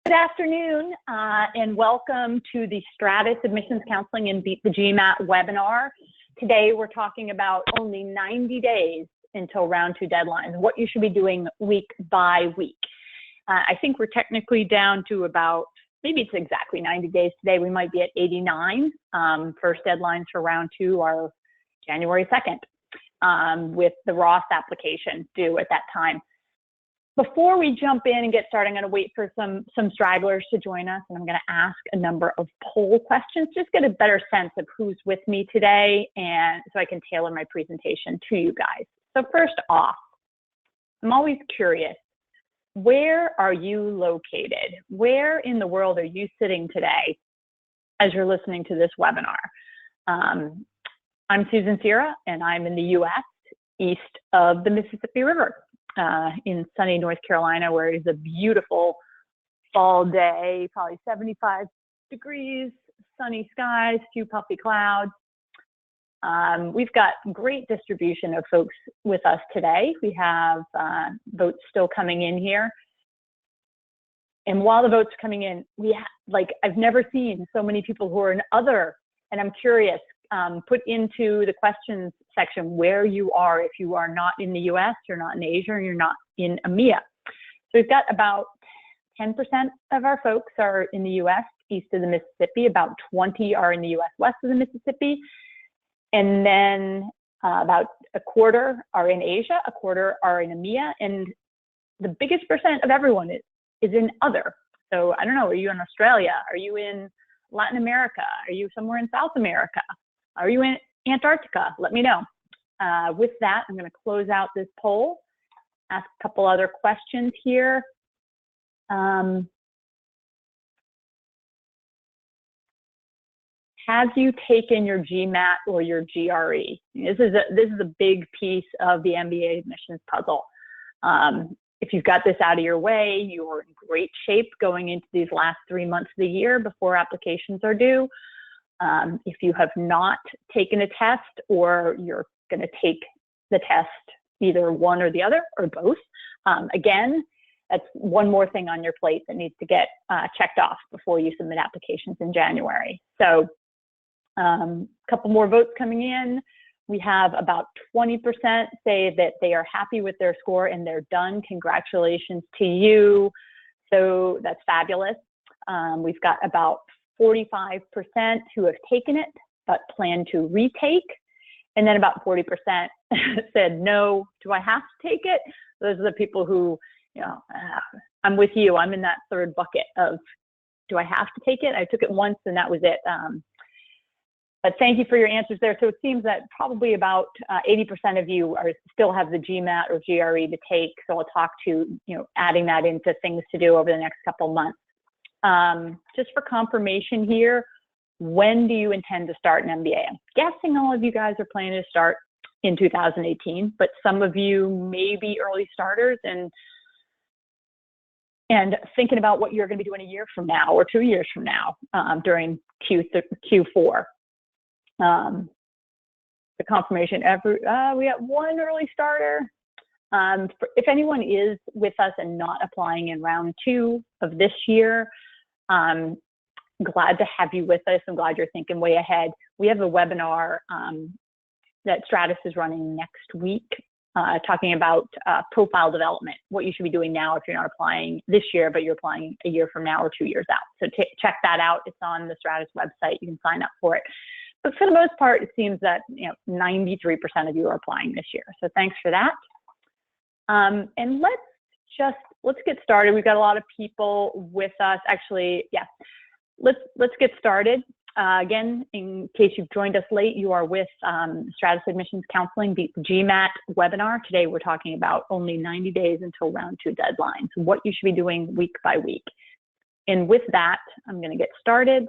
Good afternoon, and welcome to the Stratus Admissions Counseling and Beat the GMAT webinar. Today, we're talking about only 90 days until round 2 deadlines, what you should be doing week by week. I think we're technically down to about, maybe it's exactly 90 days today. We might be at 89. First deadlines for round 2 are January 2nd, with the Ross application due at that time. Before we jump in and get started, I'm going to wait for some stragglers to join us, and I'm going to ask a number of poll questions, just get a better sense of who's with me today, and so I can tailor my presentation to you guys. So first off, I'm always curious, where are you located? Where in the world are you sitting today as you're listening to this webinar? I'm Susan Cera, and I'm in the U.S., east of the Mississippi River. In sunny North Carolina, where it is a beautiful fall day, probably 75 degrees, sunny skies, few puffy clouds. We've got great distribution of folks with us today. We have votes still coming in here. And while the votes are coming in, I've never seen so many people who are in other, and I'm curious, put into the questions section where you are if you are not in the US, you're not in Asia, and you're not in EMEA. So we've got about 10% of our folks are in the US, east of the Mississippi, about 20 are in the US, west of the Mississippi, and then about a quarter are in Asia, a quarter are in EMEA, and the biggest percent of everyone is in other. So I don't know, are you in Australia? Are you in Latin America? Are you somewhere in South America? Are you in Antarctica? Let me know. With that, I'm going to close out this poll, ask a couple other questions here. Have you taken your GMAT or your GRE? This is a big piece of the MBA admissions puzzle. If you've got this out of your way, you're in great shape going into these last 3 months of the year before applications are due. If you have not taken a test, or you're going to take the test, either one or the other or both, again, that's one more thing on your plate that needs to get checked off before you submit applications in January. So a couple more votes coming in. We have about 20% say that they are happy with their score and they're done. Congratulations to you. So that's fabulous. We've got about 45% who have taken it but plan to retake, and then about 40% said, no, do I have to take it? Those are the people who, I'm with you. I'm in that third bucket of, do I have to take it? I took it once and that was it. But thank you for your answers there. So it seems that probably about 80% of you still have the GMAT or GRE to take. So I'll talk to, adding that into things to do over the next couple months. Just for confirmation here, when do you intend to start an MBA? I'm guessing all of you guys are planning to start in 2018, but some of you may be early starters and thinking about what you're going to be doing a year from now or 2 years from now during Q4. The confirmation, we got one early starter. If anyone is with us and not applying in round 2 of this year, glad to have you with us. I'm glad you're thinking way ahead. We have a webinar that Stratus is running next week, talking about profile development, what you should be doing now if you're not applying this year, but you're applying a year from now or 2 years out. So check that out. It's on the Stratus website. You can sign up for it. But for the most part, it seems that 93% of you are applying this year. So thanks for that. And let's get started. We've got a lot of people with us. Actually, yeah, let's get started. Again, in case you've joined us late, you are with Stratus Admissions Counseling, the GMAT webinar. Today, we're talking about only 90 days until round 2 deadlines, what you should be doing week by week. And with that, I'm going to get started.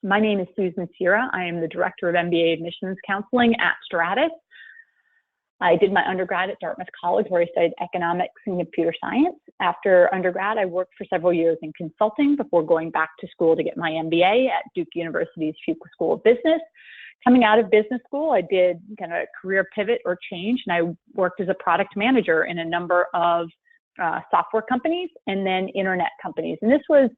My name is Susan Cera. I am the Director of MBA Admissions Counseling at Stratus. I did my undergrad at Dartmouth College, where I studied economics and computer science. After undergrad, I worked for several years in consulting before going back to school to get my MBA at Duke University's Fuqua School of Business. Coming out of business school, I did kind of a career pivot or change, and I worked as a product manager in a number of software companies and then internet companies. And this was,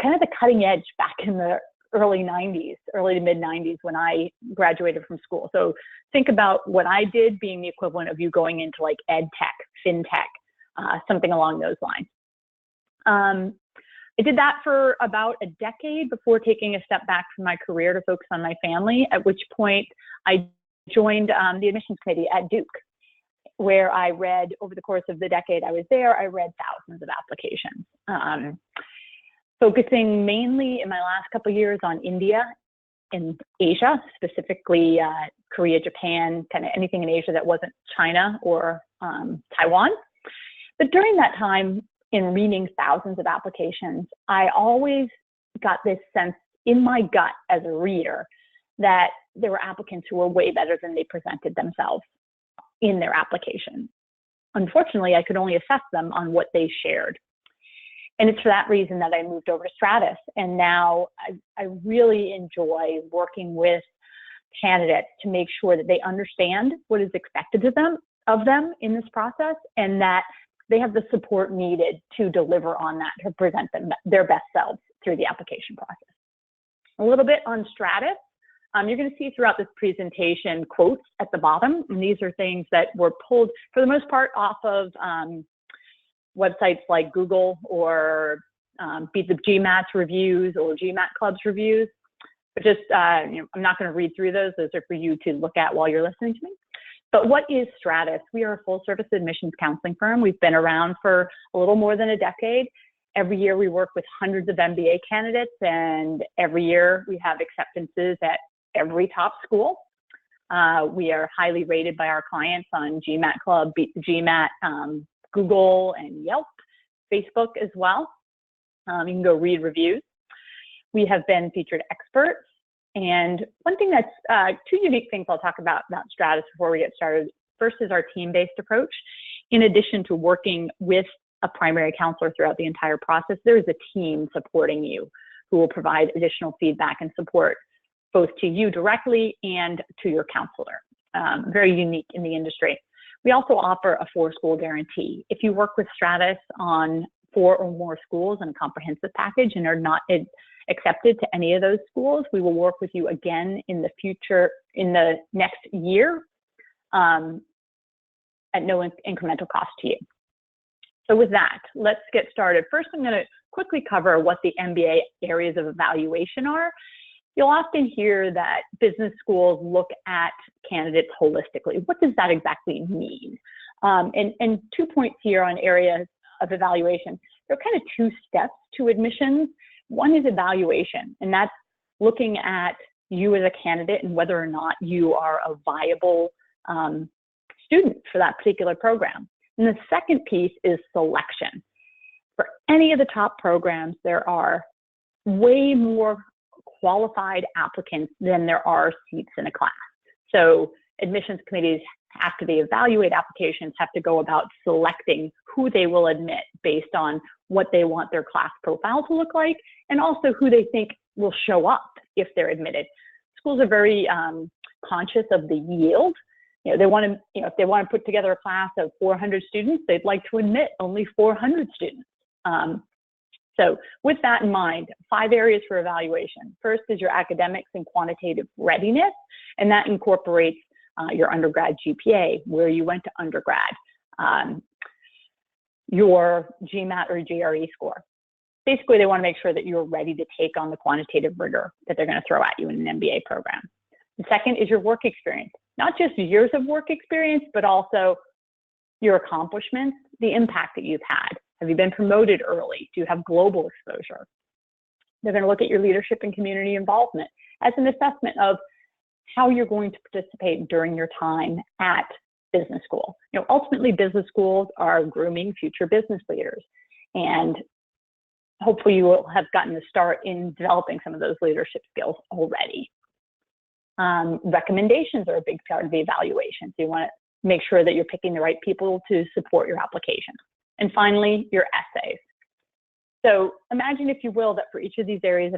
kind of the cutting edge back in the early 90s, early to mid 90s when I graduated from school. So think about what I did being the equivalent of you going into like ed tech, fintech, something along those lines. I did that for about a decade before taking a step back from my career to focus on my family, at which point I joined the admissions committee at Duke, where I read, over the course of the decade I was there, I read thousands of applications. Focusing mainly in my last couple of years on India and Asia, specifically Korea, Japan, kind of anything in Asia that wasn't China or Taiwan. But during that time, in reading thousands of applications, I always got this sense in my gut as a reader that there were applicants who were way better than they presented themselves in their application. Unfortunately, I could only assess them on what they shared. And it's for that reason that I moved over to Stratus. And now I really enjoy working with candidates to make sure that they understand what is expected of them in this process, and that they have the support needed to deliver on that, to present them their best selves through the application process. A little bit on Stratus. You're going to see throughout this presentation quotes at the bottom, and these are things that were pulled, for the most part, off of websites like Google or Beat the GMAT's reviews or GMAT Club's reviews. But just, I'm not going to read through those. Those are for you to look at while you're listening to me. But what is Stratus? We are a full-service admissions counseling firm. We've been around for a little more than a decade. Every year we work with hundreds of MBA candidates, and every year we have acceptances at every top school. We are highly rated by our clients on GMAT Club, Beat the GMAT, Google, and Yelp, Facebook as well. You can go read reviews. We have been featured experts. And one thing that's two unique things I'll talk about Stratus before we get started. First is our team-based approach. In addition to working with a primary counselor throughout the entire process, there is a team supporting you who will provide additional feedback and support both to you directly and to your counselor. Very unique in the industry. We also offer a 4-school guarantee. If you work with Stratus on 4 or more schools in a comprehensive package and are not accepted to any of those schools, we will work with you again in the future, in the next year, at no incremental cost to you. So with that, let's get started. First, I'm going to quickly cover what the MBA areas of evaluation are. You'll often hear that business schools look at candidates holistically. What does that exactly mean? And 2 points here on areas of evaluation. There are kind of 2 steps to admissions. One is evaluation, and that's looking at you as a candidate and whether or not you are a viable student for that particular program. And the second piece is selection. For any of the top programs, there are way more qualified applicants than there are seats in a class. So admissions committees, after they evaluate applications, have to go about selecting who they will admit based on what they want their class profile to look like, and also who they think will show up if they're admitted. Schools are very conscious of the yield. They want to, if they want to put together a class of 400 students, they'd like to admit only 400 students. So with that in mind, 5 areas for evaluation. First is your academics and quantitative readiness, and that incorporates your undergrad GPA, where you went to undergrad, your GMAT or GRE score. Basically, they want to make sure that you're ready to take on the quantitative rigor that they're going to throw at you in an MBA program. The second is your work experience, not just years of work experience, but also your accomplishments, the impact that you've had. Have you been promoted early? Do you have global exposure? They're going to look at your leadership and community involvement as an assessment of how you're going to participate during your time at business school. Ultimately, business schools are grooming future business leaders, and hopefully you will have gotten a start in developing some of those leadership skills already. Recommendations are a big part of the evaluation. So you want to make sure that you're picking the right people to support your application. And finally, your essays. So imagine, if you will, that for each of these areas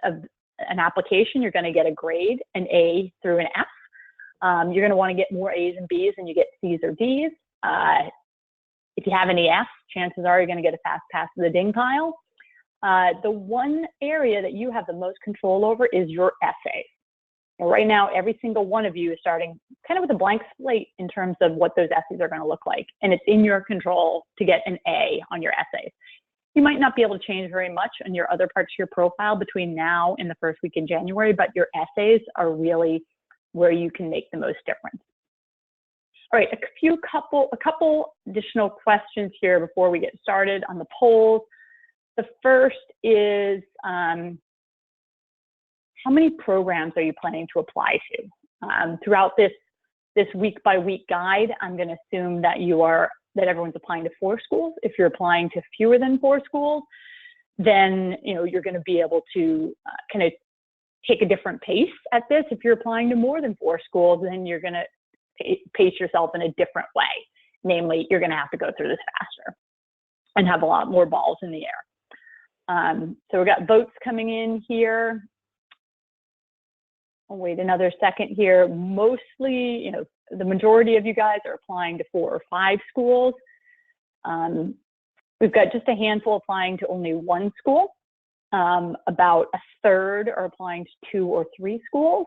of an application, you're going to get a grade, an A through an F. You're going to want to get more A's and B's than you get C's or D's. If you have any Fs, chances are you're going to get a fast pass to the ding pile. The one area that you have the most control over is your essays. And right now, every single one of you is starting kind of with a blank slate in terms of what those essays are going to look like. And it's in your control to get an A on your essays. You might not be able to change very much on your other parts of your profile between now and the first week in January, but your essays are really where you can make the most difference. All right, a couple additional questions here before we get started on the polls. The first is, how many programs are you planning to apply to? Throughout this week by week guide, I'm going to assume that everyone's applying to 4 schools. If you're applying to fewer than 4 schools, then you're going to be able to kind of take a different pace at this. If you're applying to more than 4 schools, then you're going to pace yourself in a different way. Namely, you're going to have to go through this faster and have a lot more balls in the air. So we've got votes coming in here. I'll wait another second here. Mostly, the majority of you guys are applying to 4 or 5 schools. We've got just a handful applying to only 1 school. About a third are applying to 2 or 3 schools.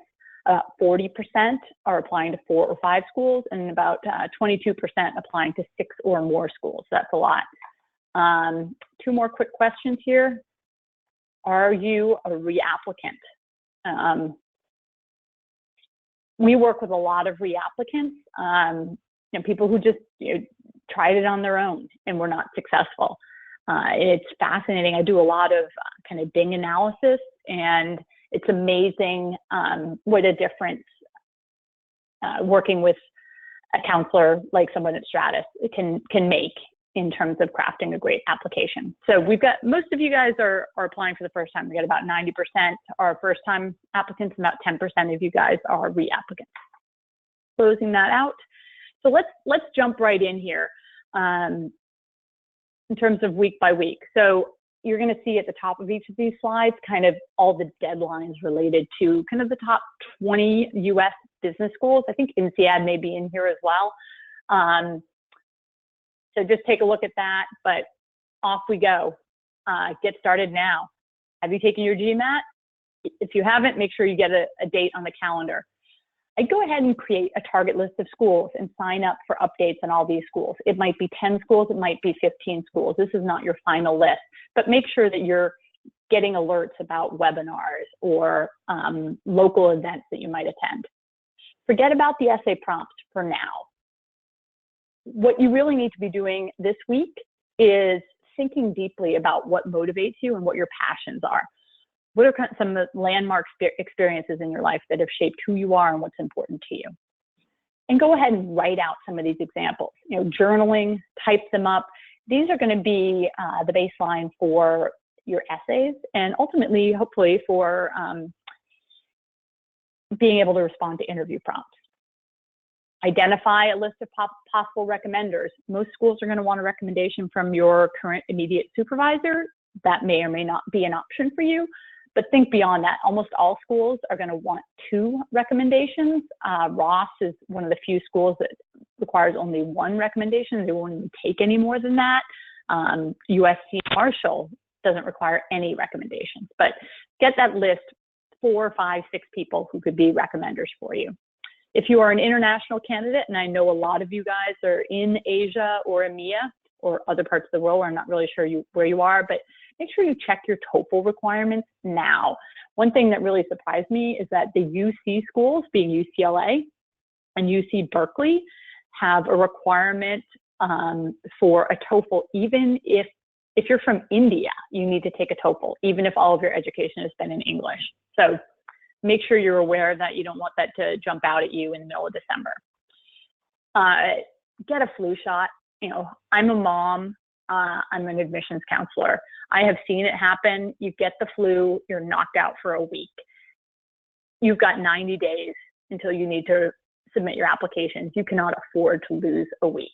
40% are applying to 4 or 5 schools, and about 22% applying to 6 or more schools. That's a lot. 2 more quick questions here. Are you a reapplicant? We work with a lot of reapplicants, people who just tried it on their own and were not successful. It's fascinating. I do a lot of kind of ding analysis, and it's amazing what a difference working with a counselor like someone at Stratus can make in terms of crafting a great application. So we've got, most of you guys are applying for the first time. We got about 90% are first time applicants, and about 10% of you guys are reapplicants. Closing that out. So let's jump right in here in terms of week by week. So you're going to see at the top of each of these slides kind of all the deadlines related to kind of the top 20 US business schools. I think INSEAD may be in here as well. So just take a look at that, but off we go. Get started now. Have you taken your GMAT? If you haven't, make sure you get a date on the calendar. I'd go ahead and create a target list of schools and sign up for updates on all these schools. It might be 10 schools, it might be 15 schools. This is not your final list, but make sure that you're getting alerts about webinars or local events that you might attend. Forget about the essay prompts for now. What you really need to be doing this week is thinking deeply about what motivates you and what your passions are. What are some of the landmark experiences in your life that have shaped who you are and what's important to you? And go ahead and write out some of these examples. Journaling, type them up. These are going to be the baseline for your essays and ultimately, hopefully, for being able to respond to interview prompts. Identify a list of possible recommenders. Most schools are going to want a recommendation from your current immediate supervisor. That may or may not be an option for you, but think beyond that. Almost all schools are going to want 2 recommendations. Ross is one of the few schools that requires only 1 recommendation. They won't even take any more than that. USC Marshall doesn't require any recommendations, but get that list, 4, 5, 6 people who could be recommenders for you. If you are an international candidate, and I know a lot of you guys are in Asia or EMEA or other parts of the world, I'm not really sure where you are, but make sure you check your TOEFL requirements now. One thing that really surprised me is that the UC schools, being UCLA and UC Berkeley, have a requirement for a TOEFL. Even if you're from India, you need to take a TOEFL, even if all of your education has been in English. So make sure you're aware that you don't want that to jump out at you in the middle of December. Get a flu shot. I'm a mom. I'm an admissions counselor. I have seen it happen. You get the flu, you're knocked out for a week. You've got 90 days until you need to submit your applications. You cannot afford to lose a week.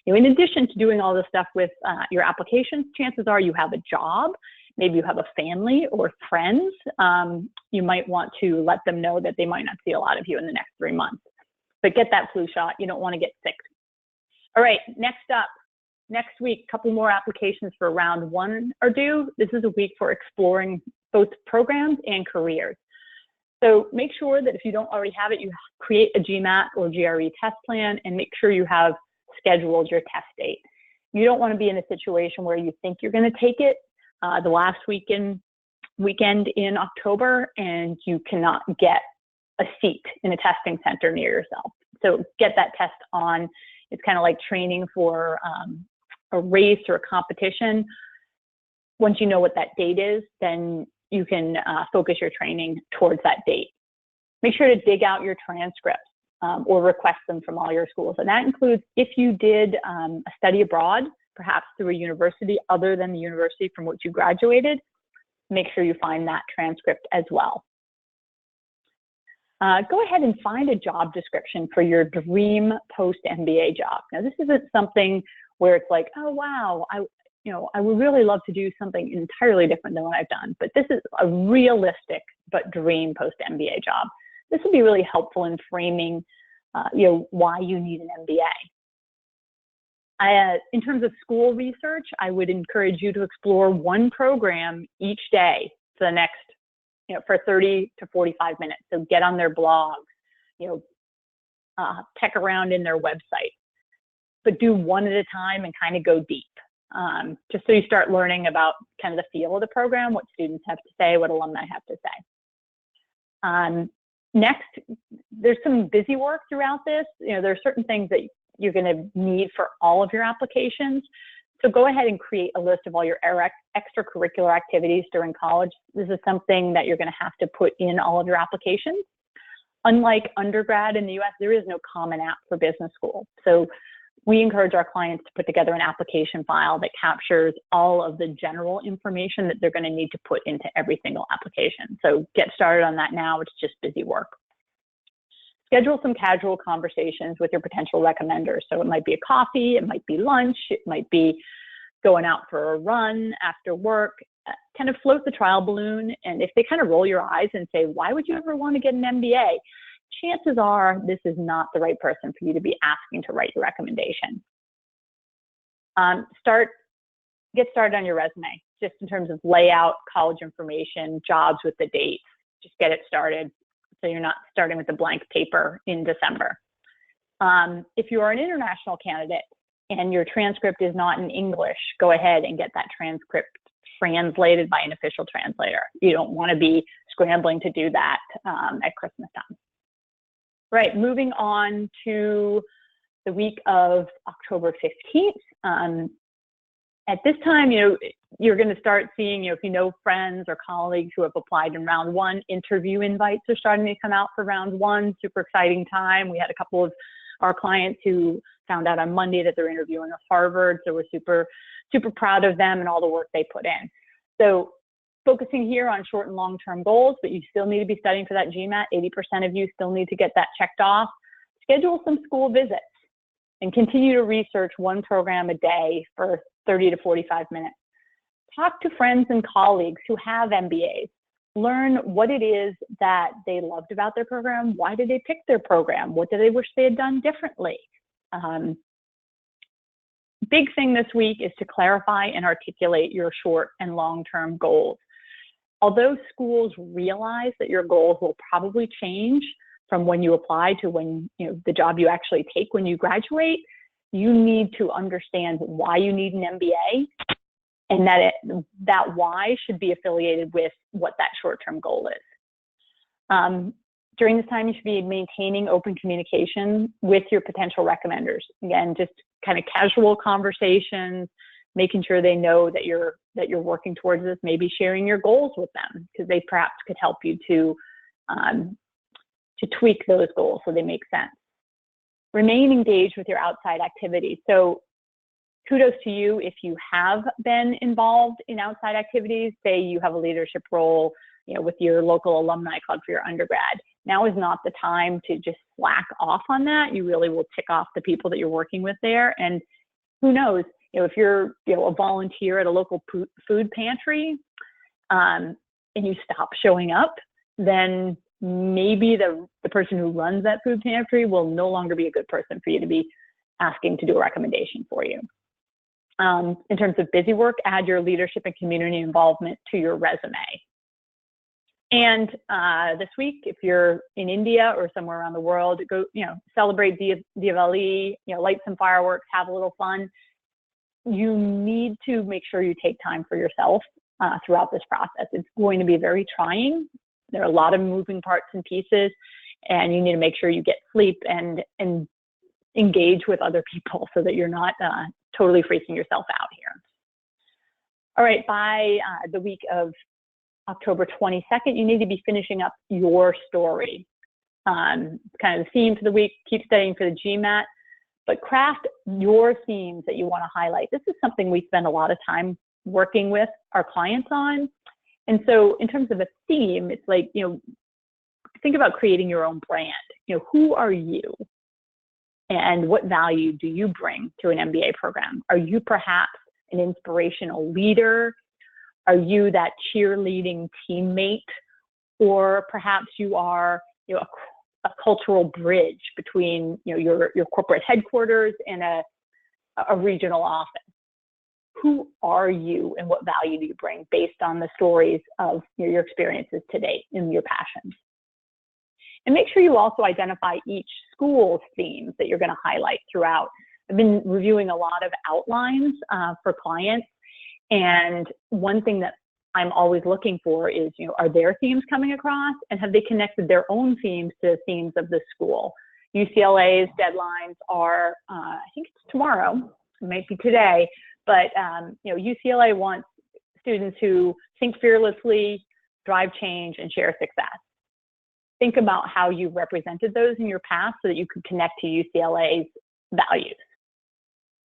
In addition to doing all this stuff with your applications, chances are you have a job. Maybe you have a family or friends. You might want to let them know that they might not see a lot of you in the next 3 months. But get that flu shot. You don't want to get sick. All right, next up, next week, a couple more applications for round one are due. This is a week for exploring both programs and careers. So make sure that if you don't already have it, you create a GMAT or GRE test plan and make sure you have scheduled your test date. You don't want to be in a situation where you think you're going to take it the last weekend in October and you cannot get a seat in a testing center near yourself. So get that test on. It's kind of like training for a race or a competition. Once you know what that date is, then you can focus your training towards that date. Make sure to dig out your transcripts or request them from all your schools. And that includes if you did a study abroad, perhaps through a university other than the university from which you graduated, make sure you find that transcript as well. Go ahead and find a job description for your dream post-MBA job. Now, this isn't something where it's like, oh, wow, I would really love to do something entirely different than what I've done, but this is a realistic but dream post-MBA job. This would be really helpful in framing, why you need an MBA. In terms of school research, I would encourage you to explore one program each day for the next, for 30 to 45 minutes. So get on their blogs, peck around in their website, but do one at a time and kind of go deep. Just so you start learning about kind of the feel of the program, what students have to say, what alumni have to say. Next, there's some busy work throughout this. There are certain things that you're going to need for all of your applications. So go ahead and create a list of all your extracurricular activities during college. This is something that you're going to have to put in all of your applications. Unlike undergrad in the US, there is no common app for business school. So we encourage our clients to put together an application file that captures all of the general information that they're going to need to put into every single application. So get started on that now. It's just busy work. Schedule some casual conversations with your potential recommenders. So it might be a coffee, it might be lunch, it might be going out for a run after work. Kind of float the trial balloon. And if they kind of roll your eyes and say, why would you ever want to get an MBA? Chances are this is not the right person for you to be asking to write your recommendation. Get started on your resume, just in terms of layout, college information, jobs with the dates. Just get it started so you're not starting with a blank paper in December. If you are an international candidate and your transcript is not in English, go ahead and get that transcript translated by an official translator. You don't want to be scrambling to do that at Christmas time. Right, moving on to the week of October 15th. At this time, you're going to start seeing, if you know friends or colleagues who have applied in round one, interview invites are starting to come out for round one. Super exciting time. We had a couple of our clients who found out on Monday that they're interviewing at Harvard. So we're super, super proud of them and all the work they put in. So focusing here on short and long-term goals, but you still need to be studying for that GMAT. 80% of you still need to get that checked off. Schedule some school visits and continue to research one program a day for 30 to 45 minutes. Talk to friends and colleagues who have MBAs. Learn what it is that they loved about their program. Why did they pick their program? What do they wish they had done differently? Big thing this week is to clarify and articulate your short and long-term goals. Although schools realize that your goals will probably change from when you apply to when the job you actually take when you graduate, you need to understand why you need an MBA, and that why should be affiliated with what that short-term goal is. During this time, you should be maintaining open communication with your potential recommenders. Again, just kind of casual conversations, making sure they know that you're working towards this, maybe sharing your goals with them, because they perhaps could help you to tweak those goals so they make sense. Remain engaged with your outside activities. So kudos to you if you have been involved in outside activities. Say you have a leadership role, with your local alumni club for your undergrad. Now is not the time to just slack off on that. You really will tick off the people that you're working with there. And who knows, if you're a volunteer at a local food pantry and you stop showing up, then maybe the person who runs that food pantry will no longer be a good person for you to be asking to do a recommendation for you. In terms of busy work, add your leadership and community involvement to your resume. And this week, if you're in India or somewhere around the world, go, celebrate Diwali, light some fireworks, have a little fun. You need to make sure you take time for yourself throughout this process. It's going to be very trying. There are a lot of moving parts and pieces, and you need to make sure you get sleep and engage with other people so that you're not totally freaking yourself out here. All right, by the week of October 22nd, you need to be finishing up your story. Kind of the theme for the week, keep studying for the GMAT, but craft your themes that you want to highlight. This is something we spend a lot of time working with our clients on. And so in terms of a theme, it's like, think about creating your own brand. Who are you? And what value do you bring to an MBA program? Are you perhaps an inspirational leader? Are you that cheerleading teammate? Or perhaps you are a cultural bridge between your corporate headquarters and a regional office. Who are you and what value do you bring based on the stories of your experiences to date and your passions? And make sure you also identify each school's themes that you're going to highlight throughout. I've been reviewing a lot of outlines for clients, and one thing that I'm always looking for is, are their themes coming across, and have they connected their own themes to the themes of the school? UCLA's deadlines are, I think it's tomorrow, it might be today, but UCLA wants students who think fearlessly, drive change, and share success. Think about how you represented those in your past so that you could connect to UCLA's values,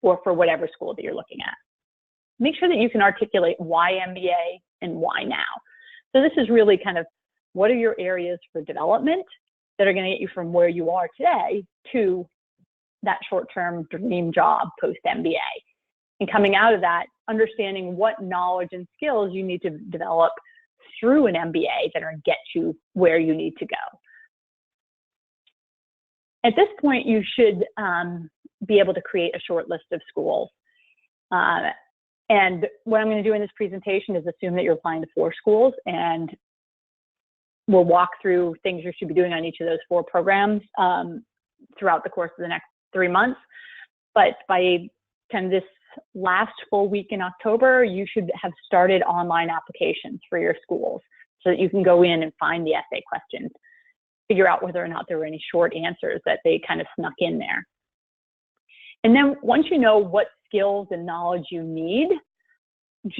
or for whatever school that you're looking at. Make sure that you can articulate why MBA and why now. So this is really kind of, what are your areas for development that are going to get you from where you are today to that short-term dream job post-MBA? And coming out of that, understanding what knowledge and skills you need to develop through an MBA that are going to get you where you need to go. At this point, you should be able to create a short list of schools. And what I'm going to do in this presentation is assume that you're applying to 4 schools, and we'll walk through things you should be doing on each of those 4 programs throughout the course of the next 3 months. But by kind of this last full week in October, you should have started online applications for your schools so that you can go in and find the essay questions, figure out whether or not there were any short answers that they kind of snuck in there. And then once you know what skills and knowledge you need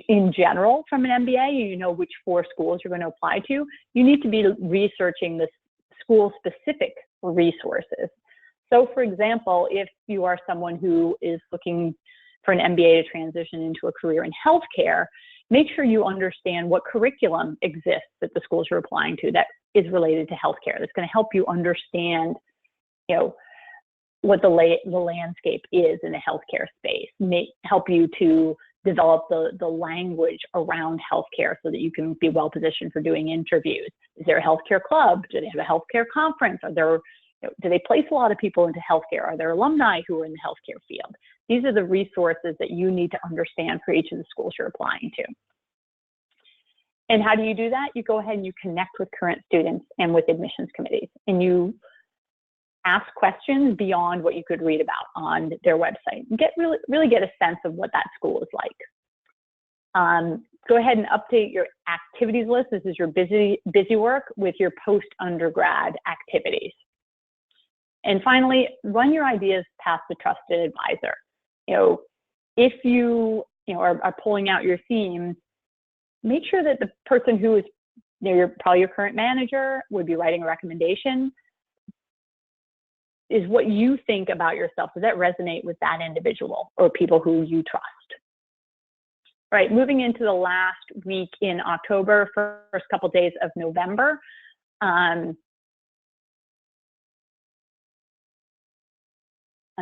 in general from an MBA, and you know which 4 schools you're going to apply to, you need to be researching the school-specific resources. So for example, if you are someone who is looking for an MBA to transition into a career in healthcare, make sure you understand what curriculum exists at the schools you're applying to that is related to healthcare. That's going to help you understand, what the landscape is in the healthcare space. Help you to develop the language around healthcare so that you can be well positioned for doing interviews. Is there a healthcare club? Do they have a healthcare conference? Do they place a lot of people into healthcare? Are there alumni who are in the healthcare field? These are the resources that you need to understand for each of the schools you're applying to. And how do you do that? You go ahead and you connect with current students and with admissions committees, and you ask questions beyond what you could read about on their website and really get a sense of what that school is like. Go ahead and update your activities list. This is your busy work with your post-undergrad activities. And finally, run your ideas past the trusted advisor. If you are pulling out your themes, make sure that the person who is probably your current manager would be writing a recommendation is what you think about yourself. Does that resonate with that individual or people who you trust? All right, moving into the last week in October, first couple days of November. I'm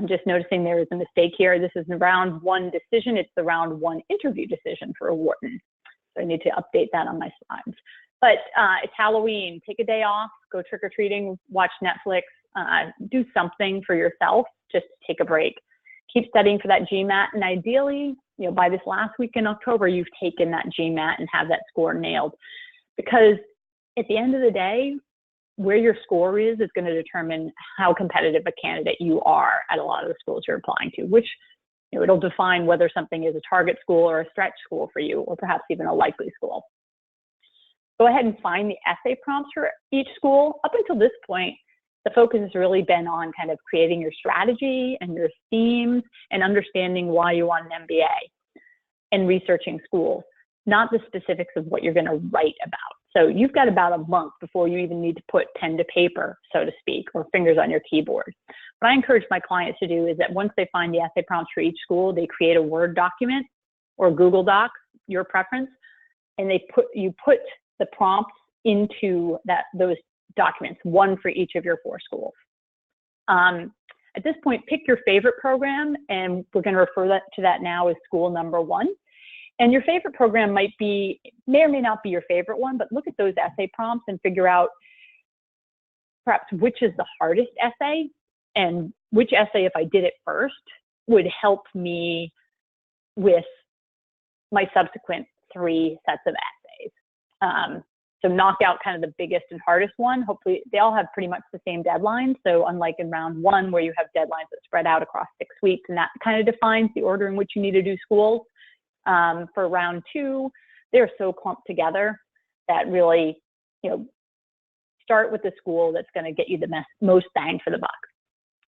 just noticing there is a mistake here. This is the round 1 decision. It's the round 1 interview decision for a Wharton. So I need to update that on my slides. But it's Halloween. Take a day off, go trick-or-treating, watch Netflix, do something for yourself, just take a break. Keep studying for that GMAT, and ideally, by this last week in October, you've taken that GMAT and have that score nailed. Because at the end of the day, where your score is going to determine how competitive a candidate you are at a lot of the schools you're applying to, which it'll define whether something is a target school or a stretch school for you, or perhaps even a likely school. Go ahead and find the essay prompts for each school. Up until this point, the focus has really been on kind of creating your strategy and your themes and understanding why you want an MBA and researching schools, not the specifics of what you're going to write about. So you've got about a month before you even need to put pen to paper, so to speak, or fingers on your keyboard. What I encourage my clients to do is that once they find the essay prompts for each school, they create a Word document or Google Docs, your preference, and you put the prompts into those documents, one for each of your 4 schools. At this point, pick your favorite program, and we're going to refer to that now as school number 1. And your favorite program may or may not be your favorite one, but look at those essay prompts and figure out perhaps which is the hardest essay and which essay, if I did it first, would help me with my subsequent 3 sets of essays. So knock out kind of the biggest and hardest one. Hopefully they all have pretty much the same deadline. So unlike in round 1 where you have deadlines that spread out across 6 weeks, and that kind of defines the order in which you need to do schools. For round 2, they're so clumped together that really, start with the school that's going to get you the most bang for the buck,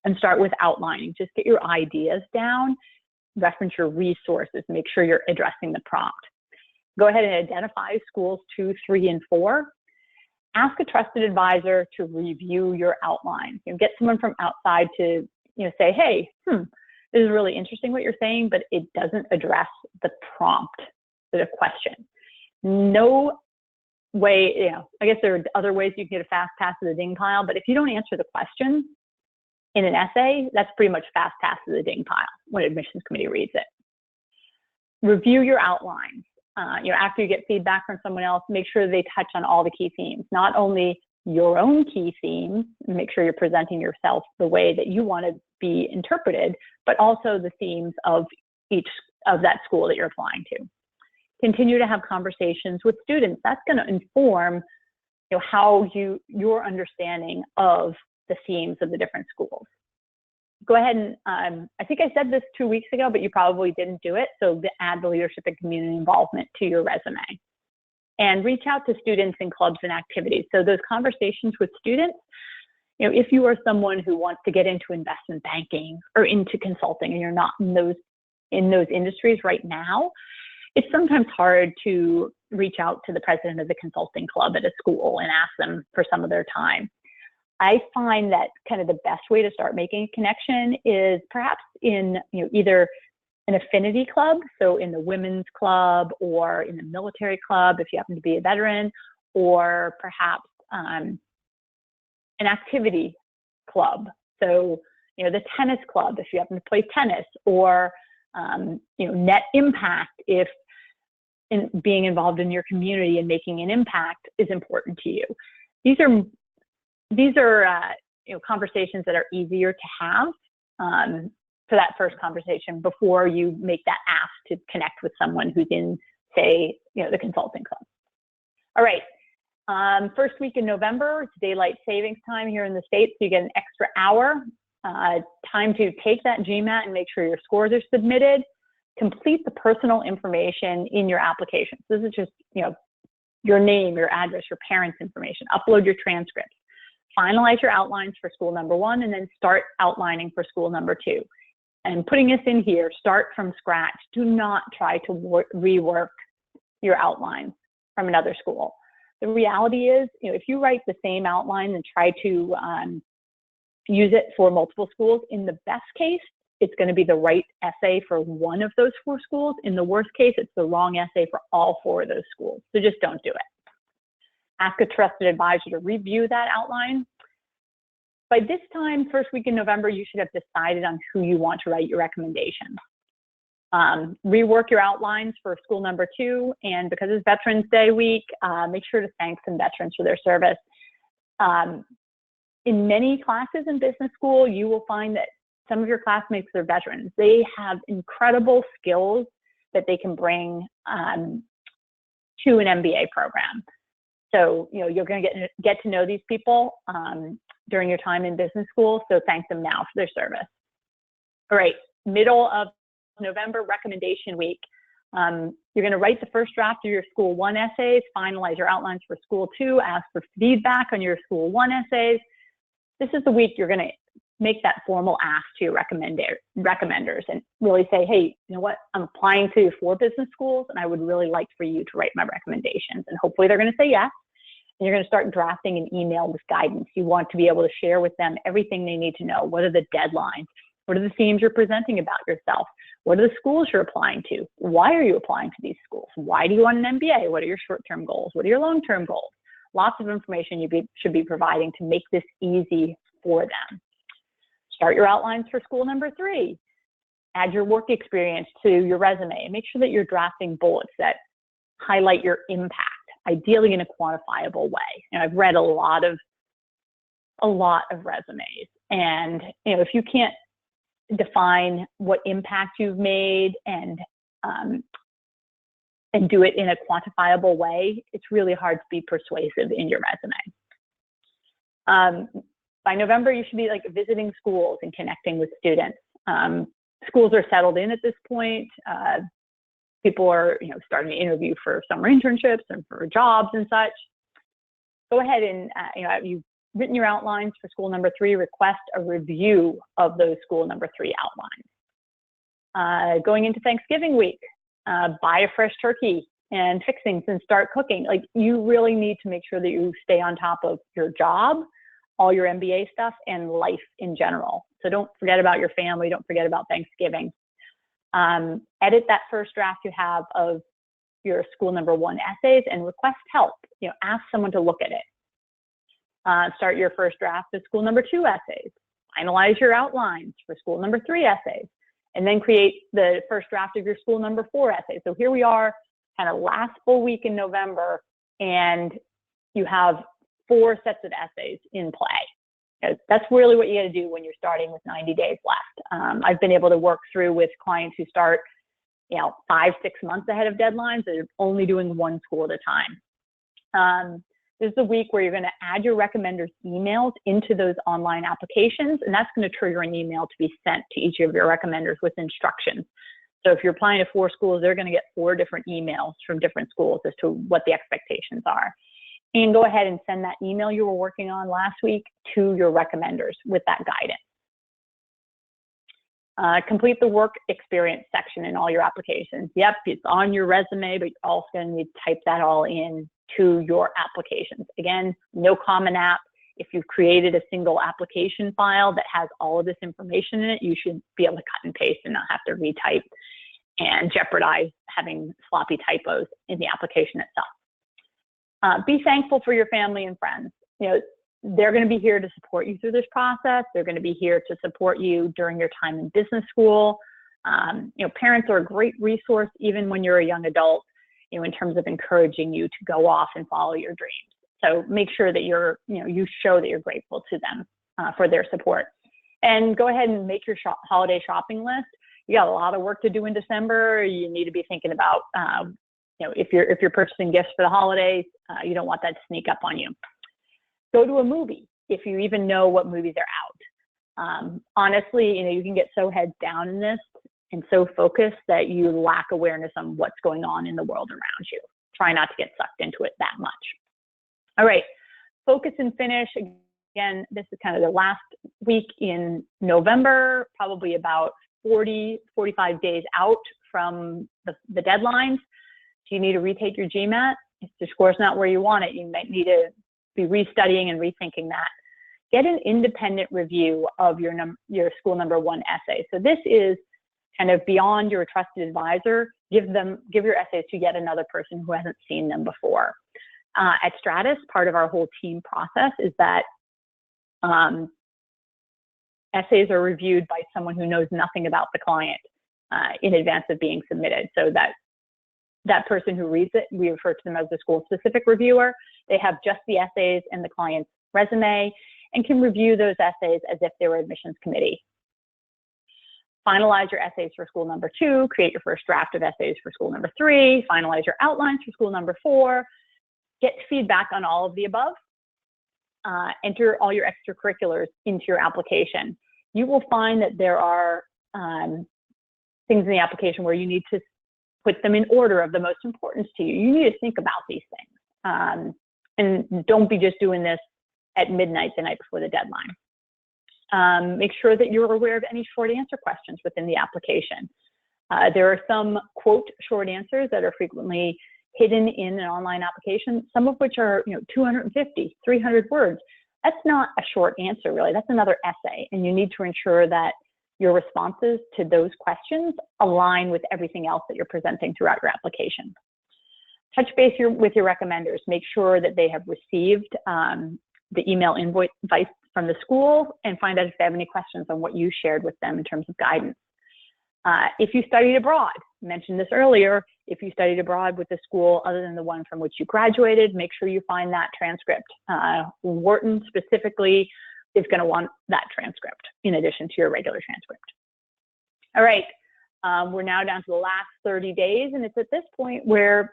and start with outlining. Just get your ideas down, reference your resources, make sure you're addressing the prompt. Go ahead and identify schools 2, 3, and 4. Ask a trusted advisor to review your outline. Get someone from outside to say, hey, this is really interesting what you're saying, but it doesn't address the prompt, the question. No way, I guess there are other ways you can get a fast pass to the ding pile, but if you don't answer the question in an essay, that's pretty much fast pass to the ding pile when admissions committee reads it. Review your outline. After you get feedback from someone else, make sure they touch on all the key themes, not only your own key themes, make sure you're presenting yourself the way that you want to be interpreted, but also the themes of each of that school that you're applying to. Continue to have conversations with students. That's going to inform how your understanding of the themes of the different schools. Go ahead and, I think I said this 2 weeks ago, but you probably didn't do it. So add the leadership and community involvement to your resume. And reach out to students in clubs and activities. So those conversations with students, if you are someone who wants to get into investment banking or into consulting and you're not in those industries right now, it's sometimes hard to reach out to the president of the consulting club at a school and ask them for some of their time. I find that kind of the best way to start making a connection is perhaps in either an affinity club, so in the women's club or in the military club if you happen to be a veteran, or perhaps an activity club, so the tennis club if you happen to play tennis, or net impact if being involved in your community and making an impact is important to you. These are conversations that are easier to have for that first conversation before you make that ask to connect with someone who's in, say, the consulting club. All right. First week in November, it's daylight savings time here in the States, so you get an extra hour. Time to take that GMAT and make sure your scores are submitted. Complete the personal information in your application. So this is just, your name, your address, your parents' information. Upload your transcripts. Finalize your outlines for school number 1, and then start outlining for school number 2. And putting this in here, start from scratch. Do not try to rework your outlines from another school. The reality is, if you write the same outline and try to use it for multiple schools, in the best case, it's going to be the right essay for one of those 4 schools. In the worst case, it's the wrong essay for all 4 of those schools. So just don't do it. Ask a trusted advisor to review that outline. By this time, first week in November, you should have decided on who you want to write your recommendation. Rework your outlines for school number 2, and because it's Veterans Day week, make sure to thank some veterans for their service. In many classes in business school, you will find that some of your classmates are veterans. They have incredible skills that they can bring to an MBA program. So, you're going to get to know these people during your time in business school. So thank them now for their service. All right, middle of November, recommendation week. You're going to write the first draft of your School 1 essays, finalize your outlines for School 2, ask for feedback on your School 1 essays. This is the week you're going to make that formal ask to your recommenders and really say, hey, you know what, I'm applying to 4 business schools and I would really like for you to write my recommendations. And hopefully they're going to say yes. And you're going to start drafting an email with guidance. You want to be able to share with them everything they need to know. What are the deadlines? What are the themes you're presenting about yourself? What are the schools you're applying to? Why are you applying to these schools? Why do you want an MBA? What are your short-term goals? What are your long-term goals? Lots of information should be providing to make this easy for them. Start your outlines for School number 3. Add your work experience to your resume and make sure that you're drafting bullets that highlight your impact, ideally in a quantifiable way. I've read a lot of resumes, and if you can't define what impact you've made and do it in a quantifiable way, it's really hard to be persuasive in your resume. By November, you should be visiting schools and connecting with students. Schools are settled in at this point. People are starting to interview for summer internships and for jobs and such. Go ahead and you've written your outlines for School number 3, request a review of those School number 3 outlines. Going into Thanksgiving week, buy a fresh turkey and fixings and start cooking. You really need to make sure that you stay on top of your job, all your MBA stuff, and life in general. So don't forget about your family. Don't forget about Thanksgiving. Edit that first draft you have of your School number 1 essays and request help. Ask someone to look at it. Start your first draft of School number 2 essays. Finalize your outlines for School number 3 essays, and then create the first draft of your School number 4 essays. So here we are, kind of last full week in November, and you have 4 sets of essays in play. That's really what you got to do when you're starting with 90 days left. I've been able to work through with clients who start, 5-6 months ahead of deadlines. They're only doing 1 school at a time. This is the week where you're going to add your recommenders' emails into those online applications, and that's going to trigger an email to be sent to each of your recommenders with instructions. So if you're applying to 4 schools, they're going to get 4 different emails from different schools as to what the expectations are. And go ahead and send that email you were working on last week to your recommenders with that guidance. Complete the work experience section in all your applications. Yep, it's on your resume, but you're also going to need to type that all in to your applications. Again, no Common App. If you've created a single application file that has all of this information in it, you should be able to cut and paste and not have to retype and jeopardize having sloppy typos in the application itself. Be thankful for your family and friends. They're going to be here to support you through this process. They're going to be here to support you during your time in business school. Parents are a great resource even when you're a young adult, in terms of encouraging you to go off and follow your dreams. So make sure that you show that you're grateful to them for their support. And go ahead and make your holiday shopping list. You got a lot of work to do in December. You need to be thinking about, if you're purchasing gifts for the holidays, you don't want that to sneak up on you. Go to a movie if you even know what movies are out. Honestly, you can get so heads down in this and so focused that you lack awareness on what's going on in the world around you. Try not to get sucked into it that much. All right, focus and finish. Again, this is kind of the last week in November, probably about 45 days out from the deadlines. Do you need to retake your GMAT? If your score's not where you want it, you might need to be restudying and rethinking that. Get an independent review of your School number 1 essay. So this is kind of beyond your trusted advisor. Give your essays to yet another person who hasn't seen them before. At Stratus, part of our whole team process is that essays are reviewed by someone who knows nothing about the client in advance of being submitted. So that person who reads it, we refer to them as the school-specific reviewer. They have just the essays and the client's resume and can review those essays as if they were admissions committee. finalize your essays for school number 2, create your first draft of essays for school number 3, finalize your outlines for school number 4, get feedback on all of the above, enter all your extracurriculars into your application. You will find that there are things in the application where you need to put them in order of the most importance to you. You need to think about these things. And don't be just doing this at midnight the night before the deadline. Make sure that you're aware of any short answer questions within the application. There are some, quote, short answers that are frequently hidden in an online application, some of which are 250, 300 words. That's not a short answer, really. That's another essay. And you need to ensure that your responses to those questions align with everything else that you're presenting throughout your application. Touch base with your recommenders. Make sure that they have received the email invite from the school and find out if they have any questions on what you shared with them in terms of guidance. If you studied abroad, I mentioned this earlier, if you studied abroad with a school other than the one from which you graduated, make sure you find that transcript. Wharton specifically is going to want that transcript in addition to your regular transcript. All right, we're now down to the last 30 days, and it's at this point where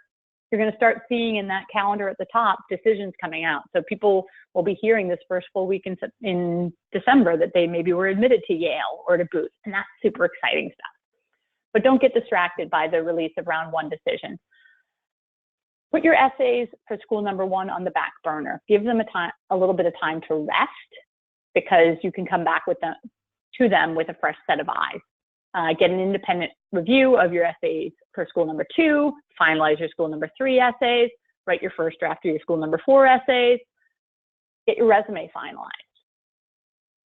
you're going to start seeing in that calendar at the top decisions coming out. So people will be hearing this first full week in December that they maybe were admitted to Yale or to Booth, and that's super exciting stuff. But don't get distracted by the release of round 1 decision. Put your essays for school number 1 on the back burner. Give them a little bit of time to rest, because you can come back to them with a fresh set of eyes. Get an independent review of your essays for school number 2, finalize your school number 3 essays, write your first draft of your school number 4 essays, get your resume finalized,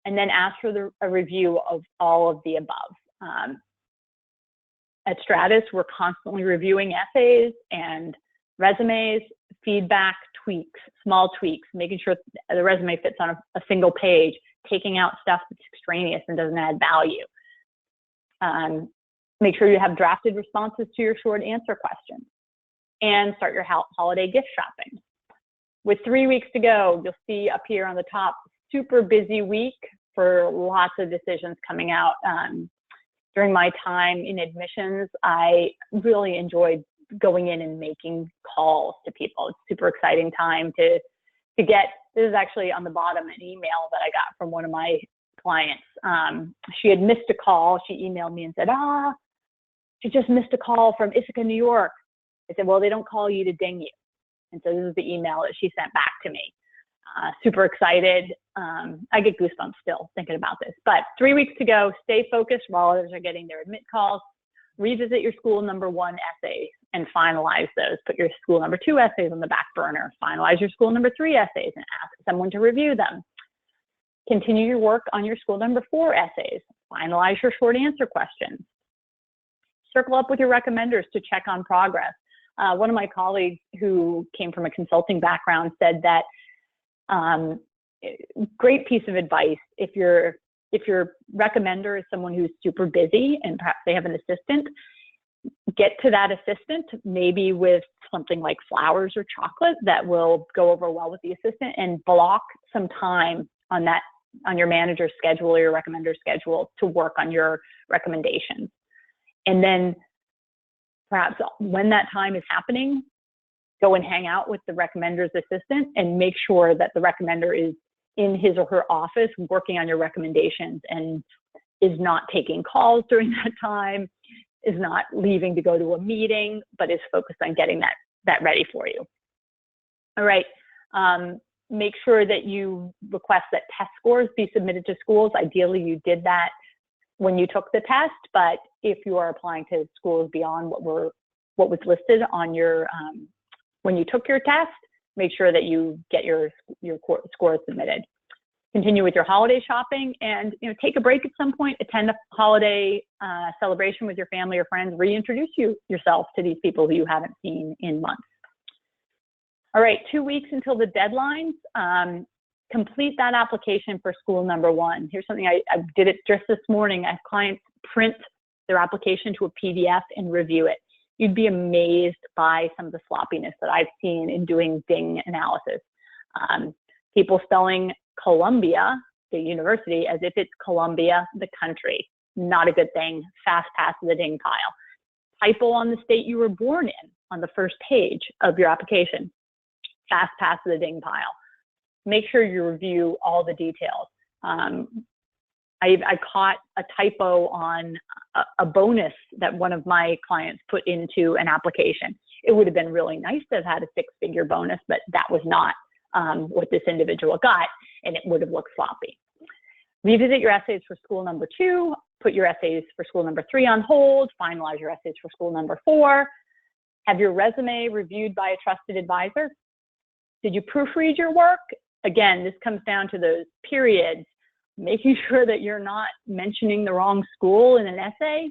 and then ask for a review of all of the above. At Stratus, we're constantly reviewing essays and resumes, feedback, tweaks, small tweaks, making sure the resume fits on a single page, taking out stuff that's extraneous and doesn't add value. Make sure you have drafted responses to your short answer questions, and start your holiday gift shopping. With 3 weeks to go, you'll see up here on the top, super busy week for lots of decisions coming out. During my time in admissions, I really enjoyed going in and making calls to people. It's a super exciting time to get. This is actually on the bottom, an email that I got from one of my clients. She had missed a call. She emailed me and said, she just missed a call from Ithaca, New York. I said, well, they don't call you to ding you. And so this is the email that she sent back to me. Super excited. I get goosebumps still thinking about this. But 3 weeks to go. Stay focused while others are getting their admit calls. Revisit your school number 1 essays and finalize those. Put your school number 2 essays on the back burner. Finalize your school number 3 essays and ask someone to review them. Continue your work on your school number 4 essays. Finalize your short answer questions. Circle up with your recommenders to check on progress. One of my colleagues who came from a consulting background said that great piece of advice, if your recommender is someone who's super busy and perhaps they have an assistant, get to that assistant maybe with something like flowers or chocolate that will go over well with the assistant, and block some time on your manager's schedule or your recommender schedule to work on your recommendations. And then perhaps when that time is happening, go and hang out with the recommender's assistant and make sure that the recommender is in his or her office working on your recommendations and is not taking calls during that time, is not leaving to go to a meeting, but is focused on getting that ready for you. All right. Make sure that you request that test scores be submitted to schools. Ideally, you did that when you took the test, but if you are applying to schools beyond what was listed on your when you took your test, make sure that you get your scores submitted. Continue with your holiday shopping, and take a break at some point. Attend a holiday celebration with your family or friends. Reintroduce yourself to these people who you haven't seen in months. All right, 2 weeks until the deadlines. Complete that application for school number 1. Here's something I did it just this morning. I have clients print their application to a PDF and review it. You'd be amazed by some of the sloppiness that I've seen in doing ding analysis. People spelling Columbia, the university, as if it's Columbia, the country. not a good thing. Fast pass to the ding pile. Typo on the state you were born in on the first page of your application. Fast pass to the ding pile. Make sure you review all the details. I caught a typo on a bonus that one of my clients put into an application. It would have been really nice to have had a six-figure bonus, but that was not what this individual got, and it would have looked sloppy. Revisit your essays for school number 2, put your essays for school number 3 on hold, finalize your essays for school number 4, have your resume reviewed by a trusted advisor. Did you proofread your work? Again, this comes down to those periods, making sure that you're not mentioning the wrong school in an essay.